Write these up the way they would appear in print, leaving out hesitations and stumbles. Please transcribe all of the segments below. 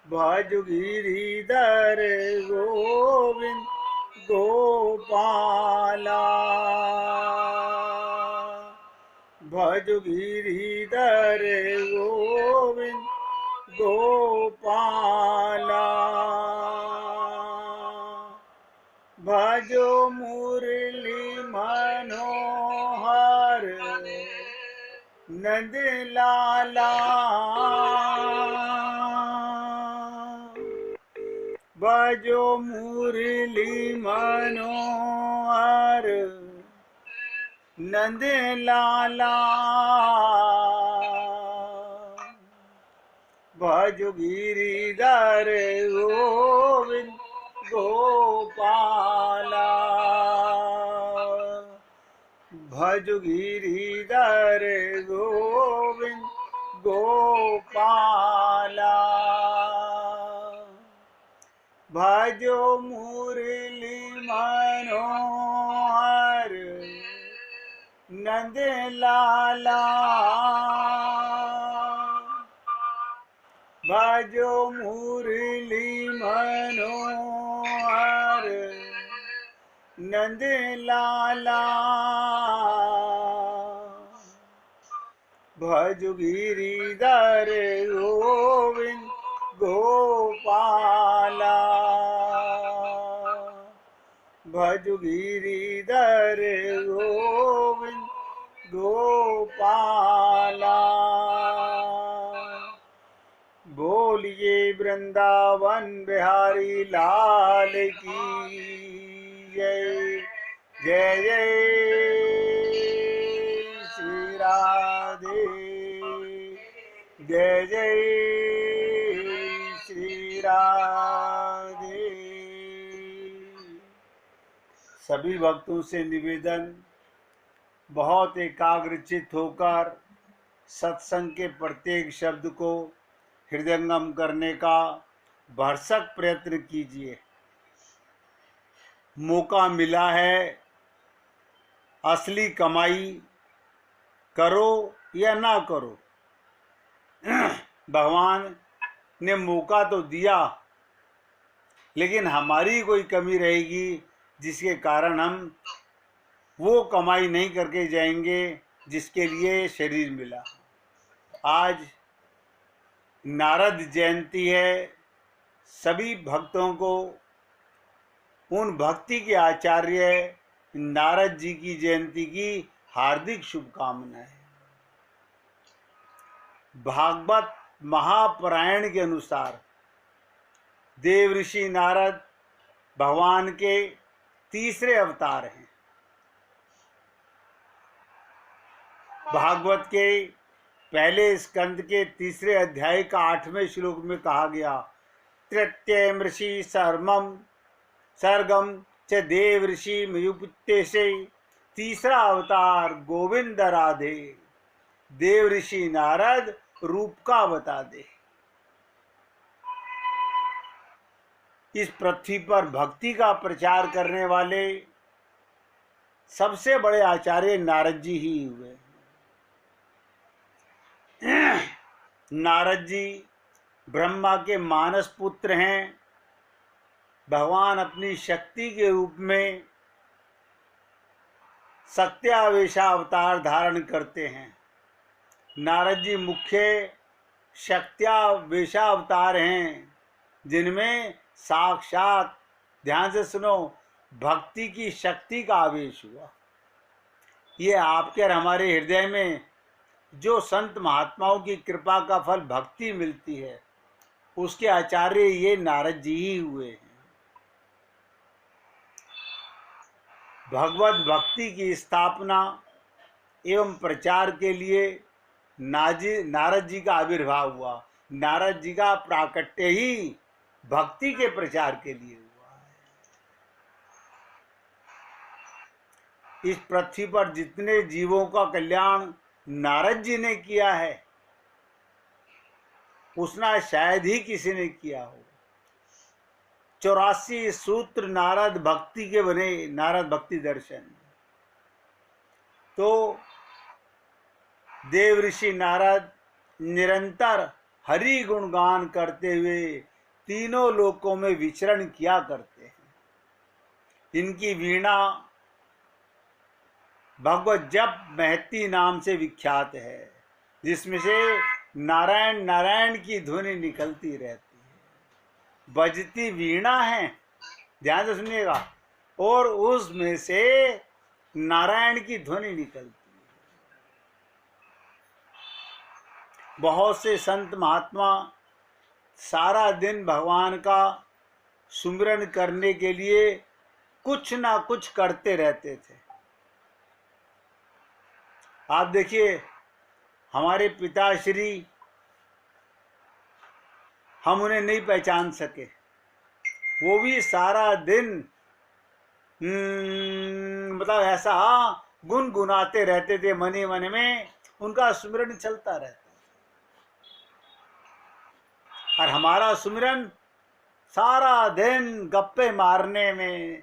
भज गिरिधर गोविंद गोपाला। भज गिरिधर गोविंद गोपाला। भजो मुरली मनोहर नंद लाला। भजो मुरली मनोहर नंद लाला। भज गिरिधर गोविंद गोपाला। भज गिरिधर गोविंद गोपाला। भजो मुरली मनोहर नंद लाला। भजो मुरली मनोहर नंद लाला। भज गिरिधर गोविंद गोपाला। भज गिरिधर गोविंद गोपाला। बोलिए वृंदावन बिहारी लाल की जय। जय जय श्री राधे। जय जय श्री राधे। सभी भक्तों से निवेदन, बहुत एकाग्रचित होकर सत्संग के प्रत्येक शब्द को हृदयंगम करने का भरसक प्रयत्न कीजिए। मौका मिला है, असली कमाई करो या ना करो, भगवान ने मौका तो दिया, लेकिन हमारी कोई कमी रहेगी जिसके कारण हम वो कमाई नहीं करके जाएंगे जिसके लिए शरीर मिला। आज नारद जयंती है। सभी भक्तों को उन भक्ति के आचार्य नारद जी की जयंती की हार्दिक शुभकामनाएं। भागवत महापुराण के अनुसार देव ऋषि नारद भगवान के तीसरे अवतार हैं। भागवत के पहले स्कंद के तीसरे अध्याय का 8वें श्लोक में कहा गया, तृतीय ऋषि सर्गम च देव ऋषि मयुपुत्तेशे। तीसरा अवतार गोविंद राधे। देव ऋषि नारद रूप का बता दे। इस पृथ्वी पर भक्ति का प्रचार करने वाले सबसे बड़े आचार्य नारद जी ही हुए। नारद जी ब्रह्मा के मानस पुत्र हैं। भगवान अपनी शक्ति के रूप में सत्यावेशावतार धारण करते हैं। नारद जी मुख्य शक्त्यावेशावतार हैं, जिनमें साक्षात, ध्यान से सुनो, भक्ति की शक्ति का आवेश हुआ। ये आपके और हमारे हृदय में जो संत महात्माओं की कृपा का फल भक्ति मिलती है, उसके आचार्य ये नारद जी ही हुए हैं। भगवत भक्ति की स्थापना एवं प्रचार के लिए नारद जी का आविर्भाव हुआ। नारद जी का प्राकट्य ही भक्ति के प्रचार के लिए हुआ है। इस पृथ्वी पर जितने जीवों का कल्याण नारद जी ने किया है, उतना शायद ही किसी ने किया हो। 84 सूत्र नारद भक्ति के बने, नारद भक्ति दर्शन। तो देव ऋषि नारद निरंतर हरि गुणगान करते हुए तीनों लोकों में विचरण किया करते हैं। इनकी वीणा भगवत जप महती नाम से विख्यात है, जिसमें से नारायण नारायण की ध्वनि निकलती रहती है। बजती वीणा है, ध्यान से सुनिएगा, और उसमें से नारायण की ध्वनि निकलती है। बहुत से संत महात्मा सारा दिन भगवान का सुमिरन करने के लिए कुछ ना कुछ करते रहते थे। आप देखिए, हमारे पिताश्री, हम उन्हें नहीं पहचान सके, वो भी सारा दिन मतलब ऐसा गुनगुनाते रहते थे, मन ही मन में उनका सुमिरन चलता रहता। और हमारा सुमिरन सारा दिन गप्पे मारने में,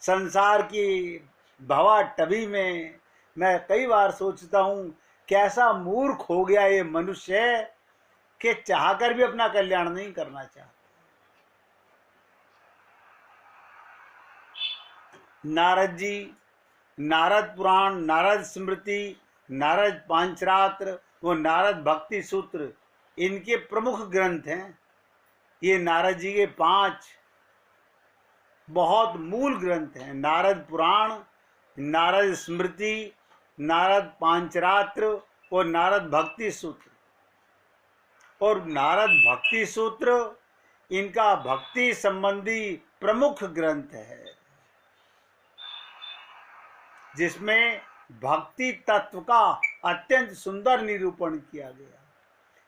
संसार की भवा टबी में। मैं कई बार सोचता हूँ कैसा मूर्ख हो गया ये मनुष्य कि चाहकर भी अपना कल्याण नहीं करना चाहता। नारद जी, नारद पुराण, नारद स्मृति, नारद पांचरात्र, वो नारद भक्ति सूत्र, इनके प्रमुख ग्रंथ हैं। ये नारद जी के 5 बहुत मूल ग्रंथ हैं। नारद पुराण, नारद स्मृति, नारद पांचरात्र और नारद भक्ति सूत्र। और नारद भक्ति सूत्र इनका भक्ति संबंधी प्रमुख ग्रंथ है, जिसमें भक्ति तत्व का अत्यंत सुंदर निरूपण किया गया।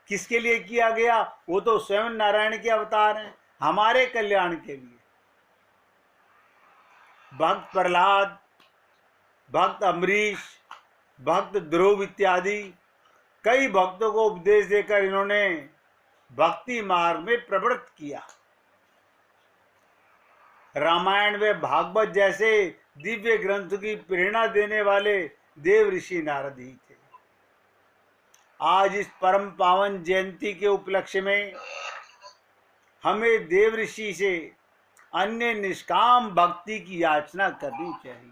किसके लिए किया गया? वो तो स्वयं नारायण के अवतार हैं, हमारे कल्याण के लिए। भक्त प्रहलाद, भक्त अम्बरीश, भक्त ध्रुव इत्यादि कई भक्तों को उपदेश देकर इन्होंने भक्ति मार्ग में प्रवृत्त किया। रामायण व भागवत जैसे दिव्य ग्रंथ की प्रेरणा देने वाले देव ऋषि नारद ही थे। आज इस परम पावन जयंती के उपलक्ष्य में हमें देव ऋषि से अन्य निष्काम भक्ति की याचना करनी चाहिए।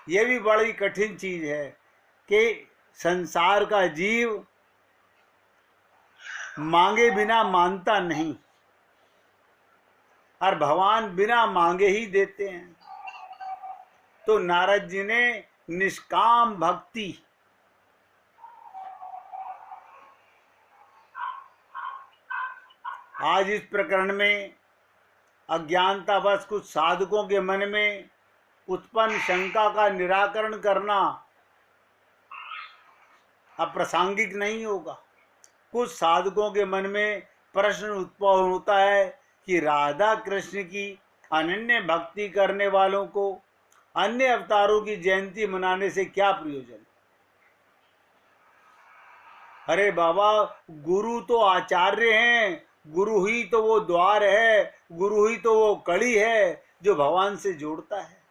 यह भी बड़ी कठिन चीज है कि संसार का जीव मांगे बिना मानता नहीं, और भगवान बिना मांगे ही देते हैं। तो नारद जी ने निष्काम भक्ति, आज इस प्रकरण में अज्ञानतावश कुछ साधकों के मन में उत्पन्न शंका का निराकरण करना अप्रासंगिक नहीं होगा। कुछ साधकों के मन में प्रश्न उत्पन्न होता है कि राधा कृष्ण की अनन्य भक्ति करने वालों को अन्य अवतारों की जयंती मनाने से क्या प्रयोजन? अरे बाबा, गुरु तो आचार्य हैं, गुरु ही तो वो द्वार है, गुरु ही तो वो कड़ी है जो भगवान से जोड़ता है।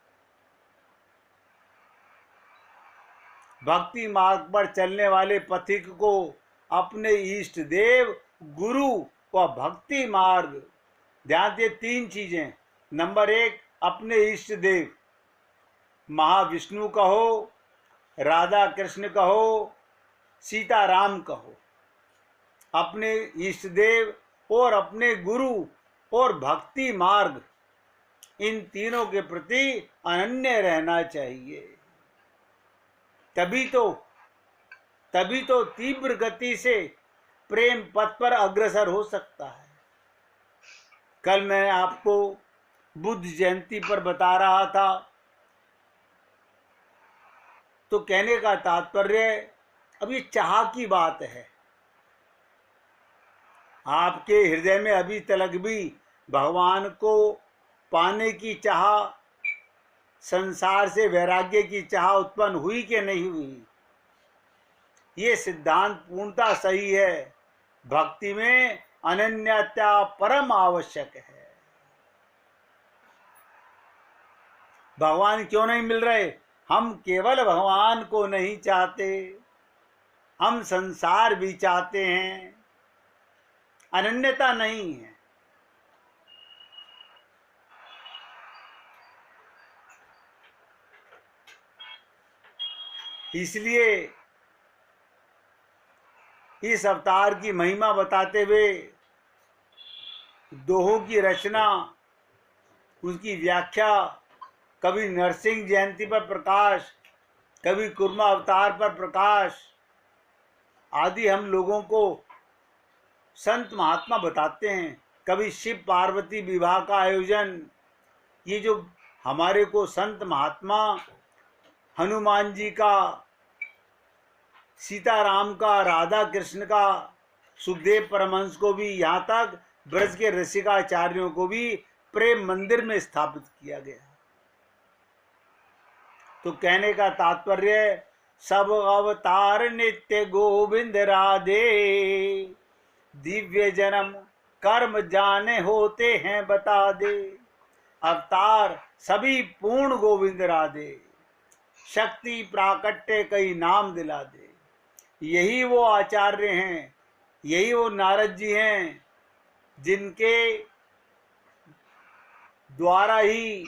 भक्ति मार्ग पर चलने वाले पथिक को अपने इष्ट देव, गुरु व भक्ति मार्ग, ध्यान दे 3 चीजें। नंबर 1, अपने इष्ट देव, महाविष्णु कहो, राधा कृष्ण कहो, सीताराम कहो। अपने इष्ट देव और अपने गुरु और भक्ति मार्ग, इन तीनों के प्रति अनन्य रहना चाहिए। तभी तो तीव्र गति से प्रेम पथ पर अग्रसर हो सकता है। कल मैं आपको बुद्ध जयंती पर बता रहा था, तो कहने का तात्पर्य अब ये चाह की बात है। आपके हृदय में अभी तक भी भगवान को पाने की चाह, संसार से वैराग्य की चाह उत्पन्न हुई कि नहीं हुई? ये सिद्धांत पूर्णतः सही है। भक्ति में अनन्यता परम आवश्यक है। भगवान क्यों नहीं मिल रहे? हम केवल भगवान को नहीं चाहते, हम संसार भी चाहते हैं। अनन्यता नहीं है। इसलिए इस अवतार की महिमा बताते हुए दोहों की रचना, उसकी व्याख्या, कभी नरसिंह जयंती पर प्रकाश, कभी कुर्मा अवतार पर प्रकाश आदि हम लोगों को संत महात्मा बताते हैं। कभी शिव पार्वती विवाह का आयोजन, ये जो हमारे को संत महात्मा हनुमान जी का, सीताराम का, राधा कृष्ण का, सुखदेव परमहंस को भी, यहाँ तक ब्रज के रसिकाचार्यों को भी प्रेम मंदिर में स्थापित किया गया। तो कहने का तात्पर्य, सब अवतार नित्य गोविंद राधे, दिव्य जन्म कर्म जाने होते हैं बता दे। अवतार सभी पूर्ण गोविंद राधे, शक्ति प्राकट्य कई नाम दिला दे। यही वो आचार्य हैं, यही वो नारद जी हैं जिनके द्वारा ही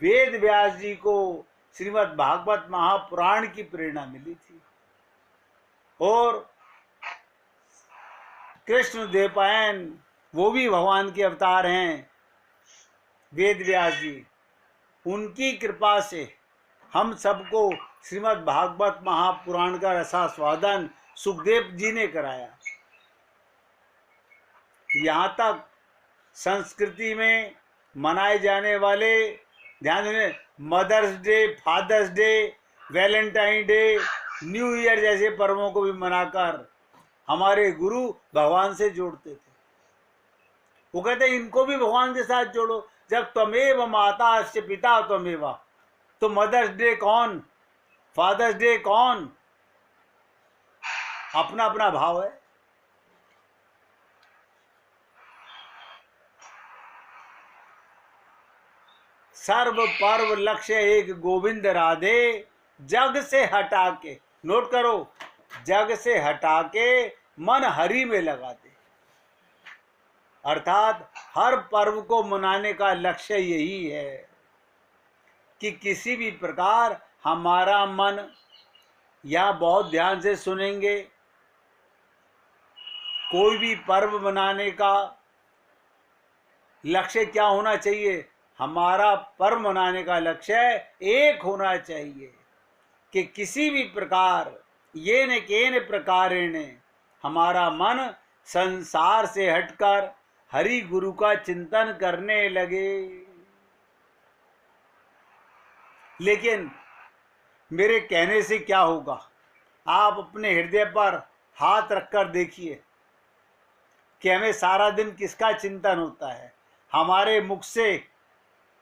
वेद व्यास जी को श्रीमद् भागवत महापुराण की प्रेरणा मिली थी। और कृष्ण द्वैपायन वो भी भगवान के अवतार हैं, वेद व्यास जी। उनकी कृपा से हम सबको श्रीमद् भागवत महापुराण का रसास्वादन सुखदेव जी ने कराया। यहाँ तक संस्कृति में मनाए जाने वाले, ध्यान दें, Mother's Day, Father's Day, Valentine Day, New Year जैसे पर्वों को भी मनाकर हमारे गुरु भगवान से जोड़ते थे। वो कहते इनको भी भगवान के साथ जोड़ो। जब त्वमेव माता से पिता त्वमेव, तो मदर्स डे कौन, फादर्स डे कौन, अपना अपना भाव है। सर्व पर्व लक्ष्य एक गोविंद राधे, जग से हटा के, नोट करो, जग से हटा के मन हरि में लगा दे। अर्थात हर पर्व को मनाने का लक्ष्य यही है कि किसी भी प्रकार हमारा मन, या बहुत ध्यान से सुनेंगे, कोई भी पर्व मनाने का लक्ष्य क्या होना चाहिए? हमारा पर्व मनाने का लक्ष्य एक होना चाहिए कि किसी भी प्रकार, ये न केन प्रकारेण, हमारा मन संसार से हटकर हरि गुरु का चिंतन करने लगे। लेकिन मेरे कहने से क्या होगा? आप अपने हृदय पर हाथ रखकर देखिए कि हमें सारा दिन किसका चिंतन होता है, हमारे मुख से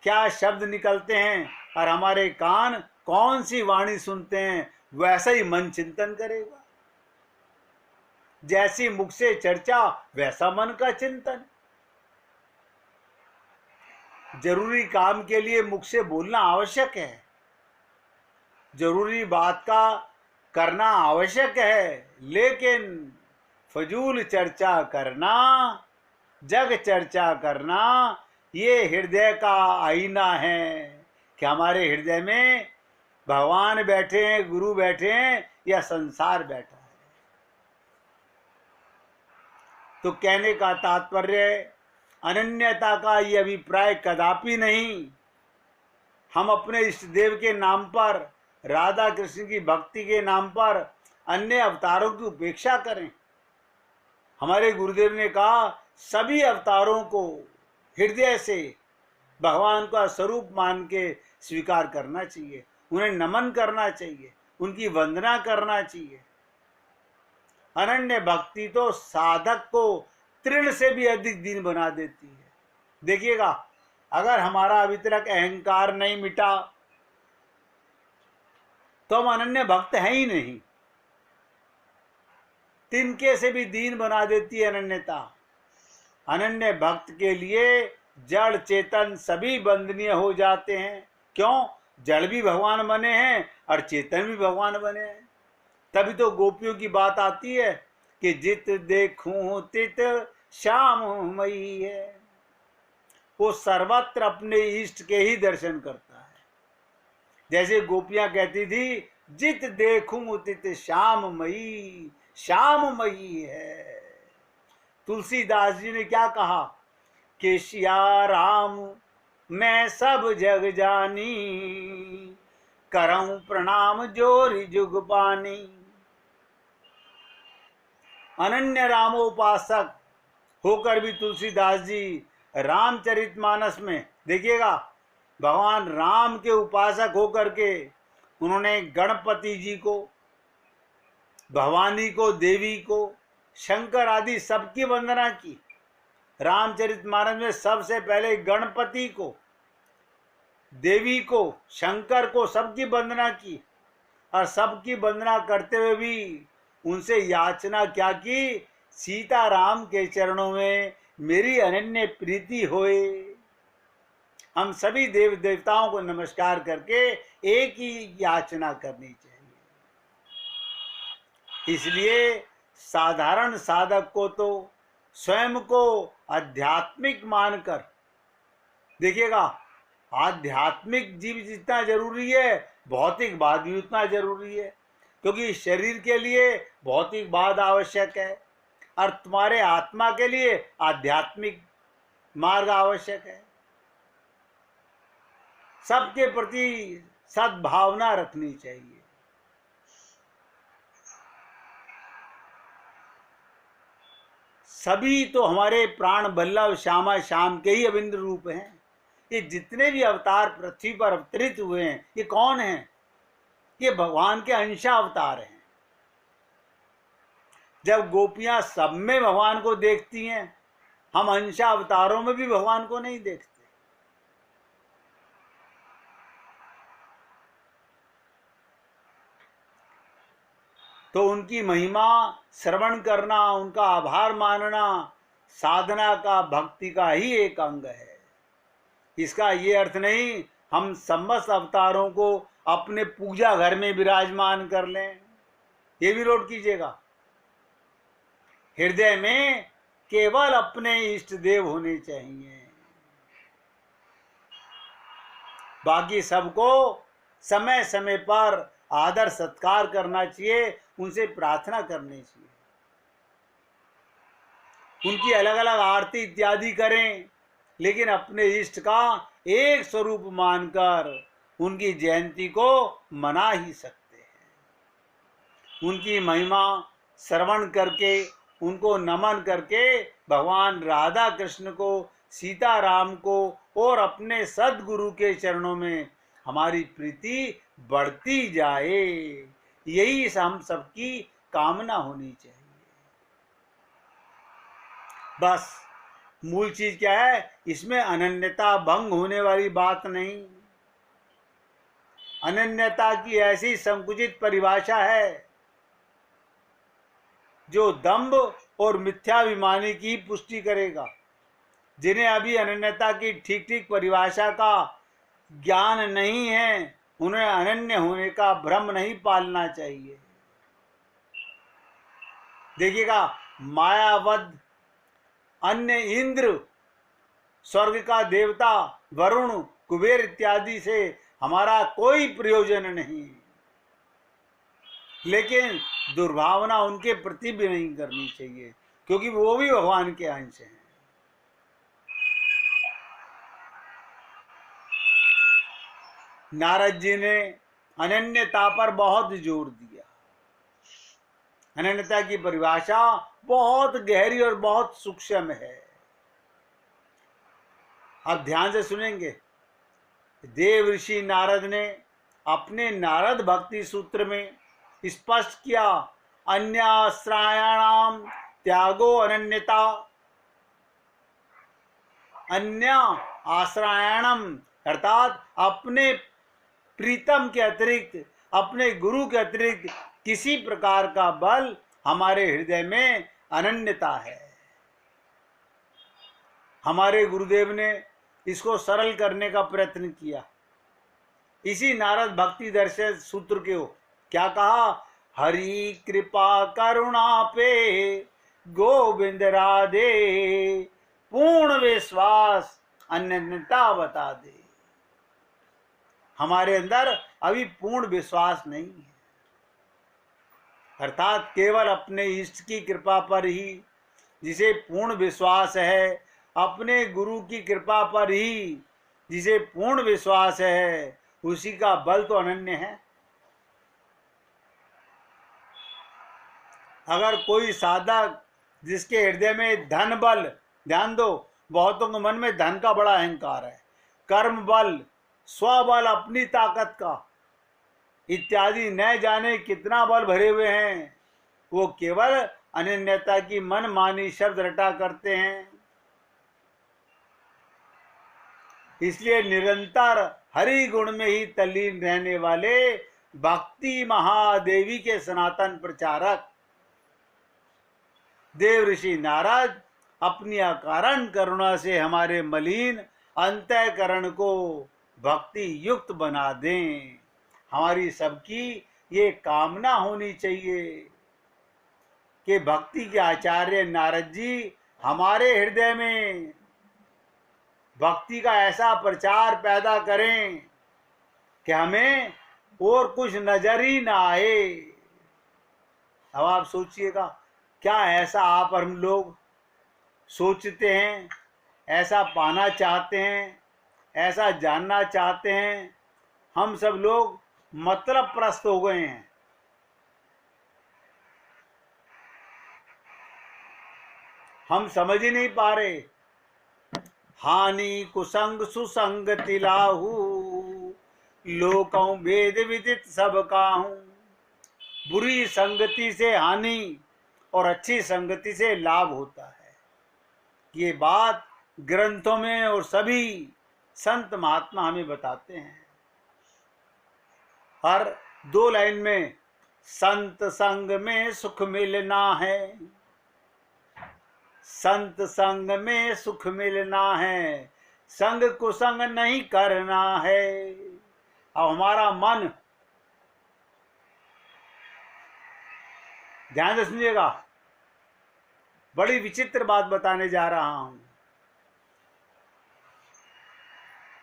क्या शब्द निकलते हैं और हमारे कान कौन सी वाणी सुनते हैं, वैसा ही मन चिंतन करेगा। जैसी मुख से चर्चा वैसा मन का चिंतन। जरूरी काम के लिए मुख से बोलना आवश्यक है, जरूरी बात का करना आवश्यक है, लेकिन फजूल चर्चा करना, जग चर्चा करना, ये हृदय का आईना है कि हमारे हृदय में भगवान बैठे हैं, गुरु बैठे हैं या संसार बैठा है। तो कहने का तात्पर्य, अनन्यता का ये अभिप्राय कदापि नहीं। हम अपने इष्ट देव के नाम पर, राधा कृष्ण की भक्ति के नाम पर अन्य अवतारों की उपेक्षा करें। हमारे गुरुदेव ने कहा सभी अवतारों को हृदय से भगवान का स्वरूप मान के स्वीकार करना चाहिए, उन्हें नमन करना चाहिए, उनकी वंदना करना चाहिए। अनन्य भक्ति तो साधक को तृण से भी अधिक दीन बना देती है। देखिएगा, अगर हमारा अभी तक अहंकार नहीं मिटा तो हम अनन्य भक्त हैं ही नहीं। तिनके से भी दीन बना देती है अनन्यता। अनन्य भक्त के लिए जड़ चेतन सभी वंदनीय हो जाते हैं। क्यों? जड़ भी भगवान बने हैं और चेतन भी भगवान बने हैं। तभी तो गोपियों की बात आती है कि जित देखूं तित श्याममयी है। वो सर्वत्र अपने इष्ट के ही दर्शन करता है। जैसे गोपियां कहती थी, जित देखूं तित श्याममयी, श्याममयी है। तुलसीदास जी ने क्या कहा कि सिया राम मैं सब जग जानी, करऊं प्रणाम जोरी जुग पानी। अनन्य रामोपासक होकर भी तुलसीदास जी रामचरितमानस में देखिएगा, भगवान राम के उपासक होकर के उन्होंने गणपति जी को, भवानी को, देवी को, शंकर आदि सबकी वंदना की। रामचरितमानस में सबसे पहले गणपति को, देवी को, शंकर को, सबकी वंदना की। और सबकी वंदना करते हुए भी उनसे याचना क्या की, सीता राम के चरणों में मेरी अनन्य प्रीति होए। हम सभी देव देवताओं को नमस्कार करके एक ही याचना करनी चाहिए। इसलिए साधारण साधक को तो स्वयं को आध्यात्मिक मानकर, देखिएगा, आध्यात्मिक जीव जितना जरूरी है भौतिक बाद भी उतना जरूरी है, क्योंकि शरीर के लिए भौतिक बाद आवश्यक है और तुम्हारे आत्मा के लिए आध्यात्मिक मार्ग आवश्यक है। सबके प्रति सद्भावना रखनी चाहिए। सभी तो हमारे प्राण बल्लभ श्यामा श्याम के ही अविंद रूप हैं। ये जितने भी अवतार पृथ्वी पर अवतरित हुए हैं, ये कौन हैं? ये भगवान के अंशावतार हैं। जब गोपियां सब में भगवान को देखती हैं, हम अंशावतारों में भी भगवान को नहीं देखते। तो उनकी महिमा श्रवण करना, उनका आभार मानना साधना का, भक्ति का ही एक अंग है। इसका ये अर्थ नहीं हम समस्त अवतारों को अपने पूजा घर में विराजमान कर लें। ये भी नोट कीजिएगा, हृदय में केवल अपने इष्ट देव होने चाहिए। बाकी सबको समय समय पर आदर सत्कार करना चाहिए, उनसे प्रार्थना करनी चाहिए, उनकी अलग अलग आरती इत्यादि करें, लेकिन अपने इष्ट का एक स्वरूप मानकर उनकी जयंती को मना ही सकते हैं। उनकी महिमा श्रवण करके, उनको नमन करके भगवान राधा कृष्ण को, सीता राम को और अपने सद्गुरु के चरणों में हमारी प्रीति बढ़ती जाए, यही हम सबकी कामना होनी चाहिए। बस मूल चीज क्या है, इसमें अनन्यता भंग होने वाली बात नहीं। अनन्यता की ऐसी संकुचित परिभाषा है जो दंभ और मिथ्याभिमानी की पुष्टि करेगा। जिन्हें अभी अनन्यता की ठीक ठीक परिभाषा का ज्ञान नहीं है, उन्हें अनन्य होने का भ्रम नहीं पालना चाहिए। देखिएगा, मायावद अन्य इंद्र, स्वर्ग का देवता वरुण, कुबेर इत्यादि से हमारा कोई प्रयोजन नहीं, लेकिन दुर्भावना उनके प्रति भी नहीं करनी चाहिए, क्योंकि वो भी भगवान के अंश हैं। नारद जी ने अनन्यता पर बहुत जोर दिया। अनन्यता की परिभाषा बहुत गहरी और बहुत सूक्ष्म है। अब ध्यान से सुनेंगे। देव ऋषि नारद ने अपने नारद भक्ति सूत्र में स्पष्ट किया, अन्य आश्रयाणाम त्यागो अनन्यता। अन्य आश्रयाणम अर्थात अपने प्रीतम के अतिरिक्त, अपने गुरु के अतिरिक्त किसी प्रकार का बल हमारे हृदय में अनन्यता है। हमारे गुरुदेव ने इसको सरल करने का प्रयत्न किया। इसी नारद भक्ति दर्शन सूत्र के क्या कहा, हरि कृपा करुणा पे गोविंद राधे, पूर्ण विश्वास अन्यथा बता दे। हमारे अंदर अभी पूर्ण विश्वास नहीं है, अर्थात केवल अपने इष्ट की कृपा पर ही जिसे पूर्ण विश्वास है, अपने गुरु की कृपा पर ही जिसे पूर्ण विश्वास है, उसी का बल तो अनन्य है। अगर कोई साधक जिसके हृदय में धन बल, ध्यान दो, बहुतों के मन में धन का बड़ा अहंकार है, कर्म बल, स्वबल, अपनी ताकत का इत्यादि न जाने कितना बल भरे हुए हैं, वो केवल अनन्यता की मन मानी शब्द रटा करते हैं। इसलिए निरंतर हरि गुण में ही तल्लीन रहने वाले भक्ति महादेवी के सनातन प्रचारक देव ऋषि नारद अपनी अकारण करुणा से हमारे मलिन अंतःकरण को भक्ति युक्त बना दें। हमारी सबकी ये कामना होनी चाहिए कि भक्ति के आचार्य नारद जी हमारे हृदय में भक्ति का ऐसा प्रचार पैदा करें कि हमें और कुछ नजर ही ना आए। अब आप सोचिएगा, क्या ऐसा आप हम लोग सोचते हैं, ऐसा पाना चाहते हैं, ऐसा जानना चाहते हैं? हम सब लोग मतलब प्रस्त हो गए हैं। हम समझ ही नहीं पा रहे। हानि कुसंग सुसंगति लाहू, लोकों भेद विदित सब काहू। बुरी संगति से हानि और अच्छी संगति से लाभ होता है। ये बात ग्रंथों में और सभी संत महात्मा हमें बताते हैं। हर 2 लाइन में संत संग में सुख मिलना है, संत संग में सुख मिलना है, संग कुसंग नहीं करना है। अब हमारा मन, ध्यान से सुनिएगा, बड़ी विचित्र बात बताने जा रहा हूं।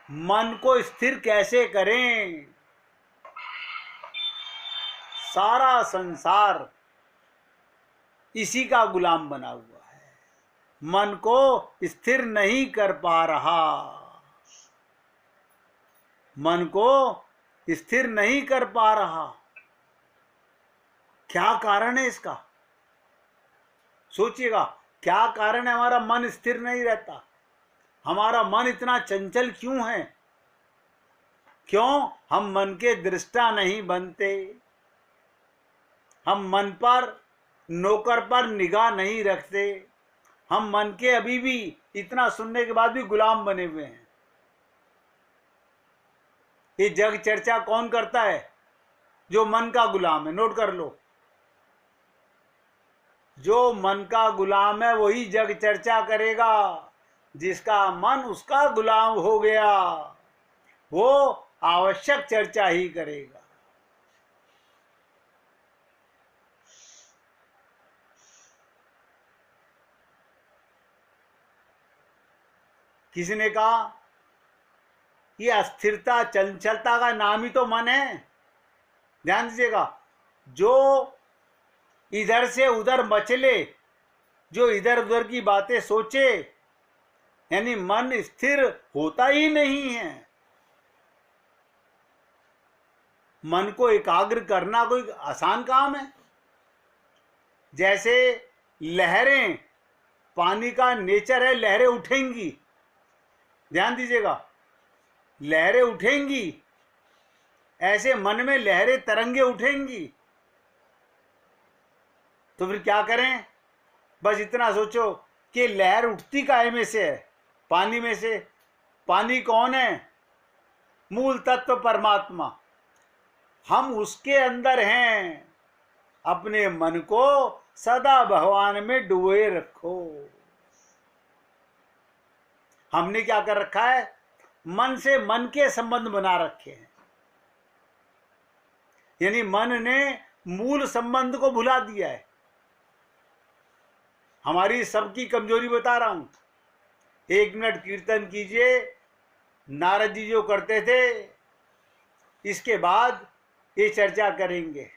मन को स्थिर कैसे करें? सारा संसार इसी का गुलाम बना हुआ है, मन को स्थिर नहीं कर पा रहा, मन को स्थिर नहीं कर पा रहा। क्या कारण है इसका? सोचिएगा, क्या कारण है हमारा मन स्थिर नहीं रहता? हमारा मन इतना चंचल क्यों है? क्यों हम मन के दृष्टा नहीं बनते? हम मन पर, नौकर पर निगाह नहीं रखते। हम मन के अभी भी, इतना सुनने के बाद भी गुलाम बने हुए हैं। ये जग चर्चा कौन करता है? जो मन का गुलाम है। नोट कर लो, जो मन का गुलाम है वही जग चर्चा करेगा। जिसका मन उसका गुलाम हो गया वो आवश्यक चर्चा ही करेगा। किसी ने कहा ये अस्थिरता, चंचलता का नाम ही तो मन है। ध्यान दीजिएगा, जो इधर से उधर मचले, जो इधर उधर की बातें सोचे, यानी मन स्थिर होता ही नहीं है। मन को एकाग्र करना कोई आसान काम है? जैसे लहरें, पानी का नेचर है, लहरें उठेंगी। ध्यान दीजिएगा, लहरें उठेंगी, ऐसे मन में लहरें, तरंगे उठेंगी। तो फिर क्या करें? बस इतना सोचो कि लहर उठती काहे में से है? पानी में से। पानी कौन है? मूल तत्व परमात्मा। हम उसके अंदर हैं। अपने मन को सदा भगवान में डुबोए रखो। हमने क्या कर रखा है? मन से मन के संबंध बना रखे हैं, यानी मन ने मूल संबंध को भुला दिया है। हमारी सबकी कमजोरी बता रहा हूं। 1 मिनट कीर्तन कीजिए, नारद जी जो करते थे, इसके बाद ये चर्चा करेंगे।